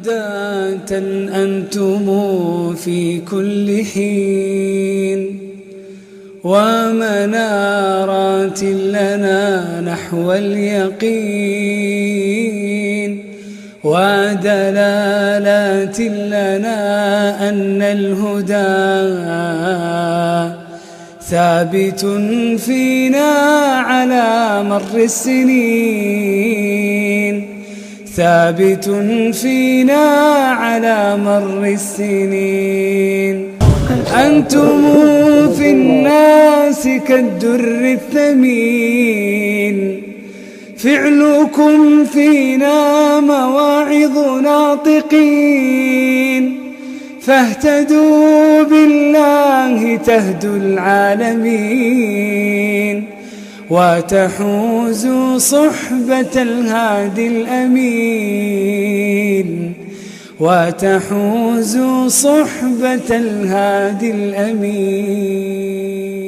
هداة أنتم في كل حين، ومنارات لنا نحو اليقين، ودلالات لنا أن الهدى ثابت فينا على مر السنين، ثابت فينا على مر السنين. أنتم في الناس كالدر الثمين، فعلكم فينا مواعظ ناطقين، فاهتدوا بالله تهدوا العالمين، وتحوزوا صحبة الهادي الأمين، وتحوزوا صحبة الهادي الأمين.